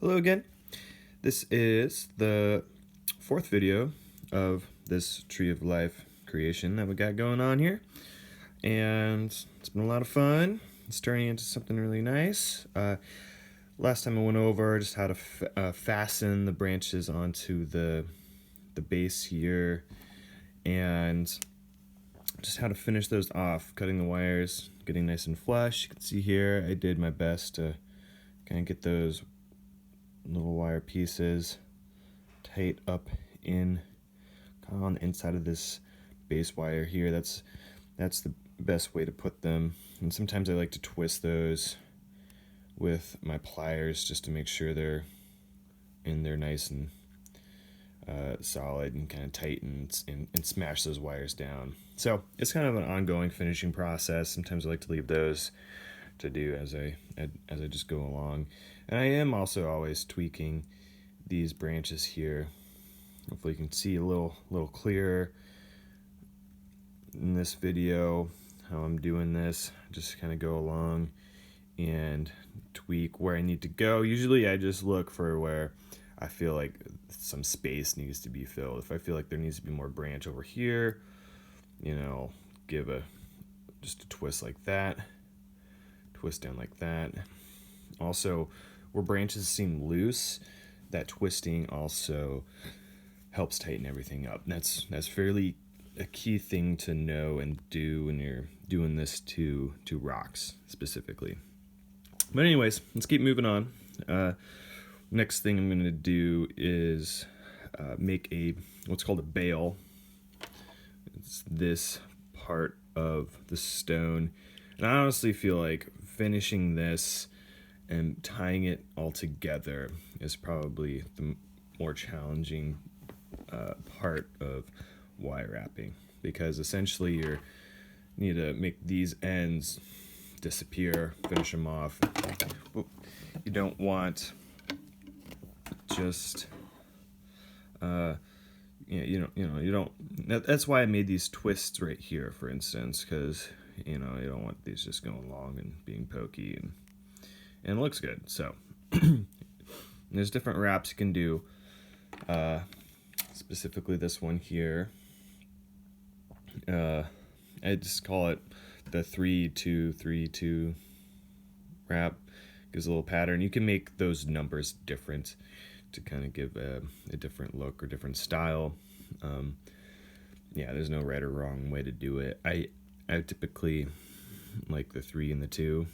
Hello again. This is the fourth video of this Tree of Life creation that we got going on here. And it's been a lot of fun. It's turning into something really nice. Last time I went over just how to fasten the branches onto the base here and just how to finish those off, cutting the wires, getting nice and flush. You can see here I did my best to kind of get those little wire pieces tight up in kind of on the inside of this base wire here. That's the best way to put them. And sometimes I like to twist those with my pliers just to make sure they're in there nice and solid and kind of tight and smash those wires down. So it's kind of an ongoing finishing process. Sometimes I like to leave those to do as I just go along. And I am also always tweaking these branches here. Hopefully you can see a little clearer in this video how I'm doing this. Just kind of go along and tweak where I need to go. Usually I just look for where I feel like some space needs to be filled. If I feel like there needs to be more branch over here, you know, give just a twist like that, twist down like that. Also, where branches seem loose, that twisting also helps tighten everything up. That's fairly a key thing to know and do when you're doing this to rocks specifically. But anyways, let's keep moving on. Next thing I'm going to do is make what's called a bail. It's this part of the stone. And I honestly feel like finishing this and tying it all together is probably the more challenging part of wire wrapping, because essentially you need to make these ends disappear, finish them off. You don't want just you don't. That's why I made these twists right here, for instance, because you don't want these just going along and being pokey and it looks good. So there's different wraps you can do. Specifically this one here. I just call it the 3-2-3-2 wrap. Gives a little pattern. You can make those numbers different to kind of give a different look or different style. Yeah, there's no right or wrong way to do it. I typically like the 3 and the 2.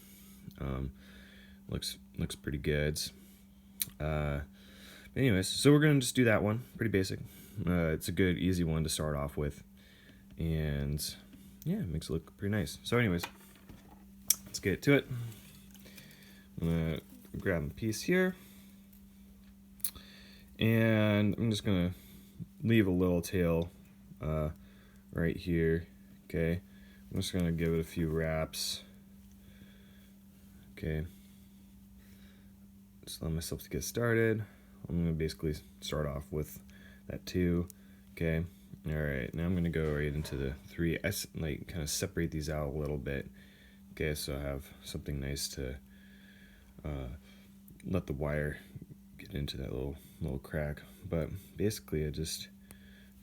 Looks pretty good. Anyways, so we're gonna just do that one. Pretty basic. It's a good, easy one to start off with, and yeah, it makes it look pretty nice. So, anyways, let's get to it. I'm gonna grab a piece here, and I'm just gonna leave a little tail right here. Okay, I'm just gonna give it a few wraps. Okay. Just allow myself to get started. I'm going to basically start off with that 2. Okay. All right. Now I'm going to go right into the 3. I like kind of separate these out a little bit. Okay. So I have something nice to let the wire get into that little crack. But basically I just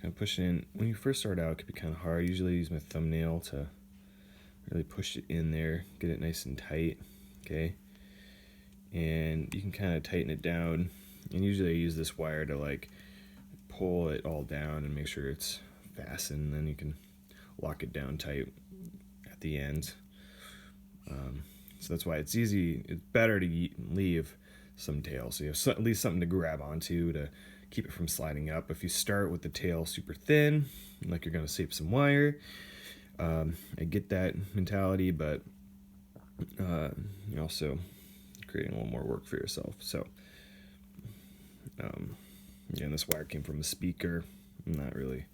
kind of push it in. When you first start out, it can be kind of hard. I usually use my thumbnail to really push it in there, get it nice and tight. Okay. And you can kind of tighten it down, and usually I use this wire to like pull it all down and make sure it's fastened, and then you can lock it down tight at the end. So that's why it's better to leave some tail, so you have at least something to grab onto to keep it from sliding up. If you start with the tail super thin, like you're going to save some wire, I get that mentality, but you also creating a little more work for yourself. So and this wire came from a speaker. I'm not really,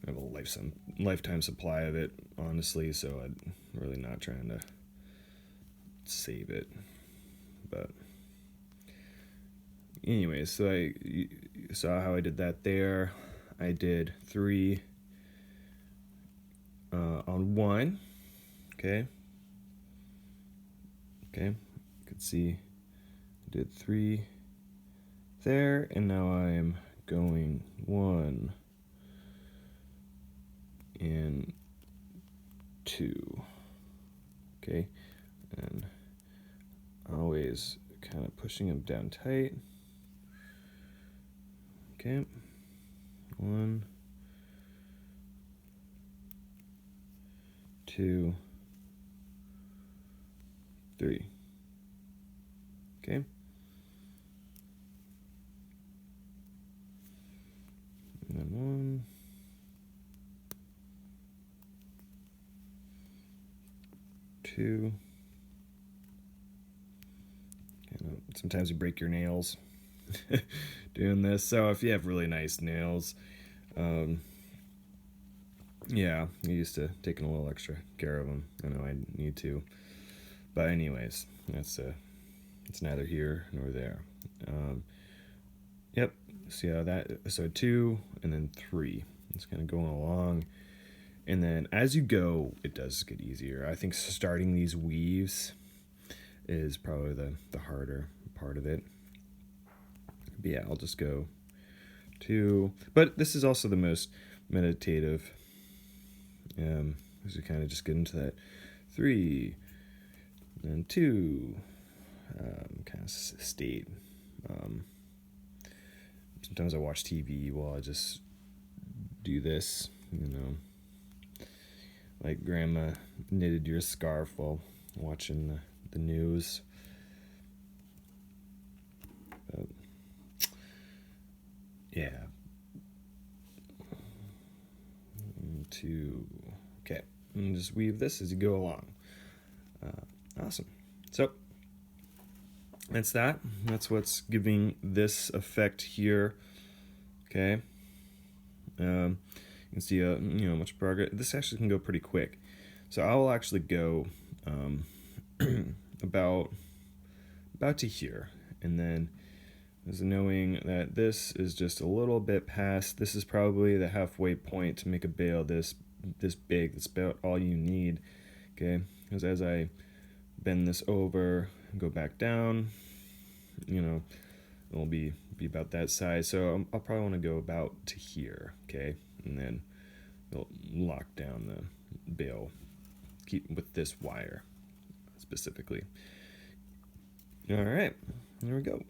I have a lifetime supply of it, honestly, so I'm really not trying to save it. But anyways, so you saw how I did that there. I did 3 on 1. Okay, you can see I did 3 there, and now I'm going 1 and 2. Okay, and always kind of pushing them down tight. Okay, 1, 2, 3. Okay. And then 1, 2. Sometimes you break your nails doing this. So if you have really nice nails, yeah, I'm used to taking a little extra care of them. I know I need to. But anyways, it's neither here nor there. Yep. See how that? So 2 and then 3. It's kind of going along. And then as you go, it does get easier. I think starting these weaves is probably the harder part of it. But yeah, I'll just go 2. But this is also the most meditative. As we kind of just get into that 3 and 2 kind of state. Sometimes I watch TV while I just do this, like grandma knitted your scarf while watching the news. Yeah. 2. Okay. And just weave this as you go along. Awesome. So that's that. That's what's giving this effect here. Okay. You can see much progress. This actually can go pretty quick. So I will actually go about to here, and then is knowing that this is just a little bit past. This is probably the halfway point to make a bale this big. That's about all you need. Okay, because as I bend this over and go back down, it'll be about that size. So I'll probably want to go about to here. Okay, and then it'll lock down the bale. Keep with this wire specifically. All right, there we go.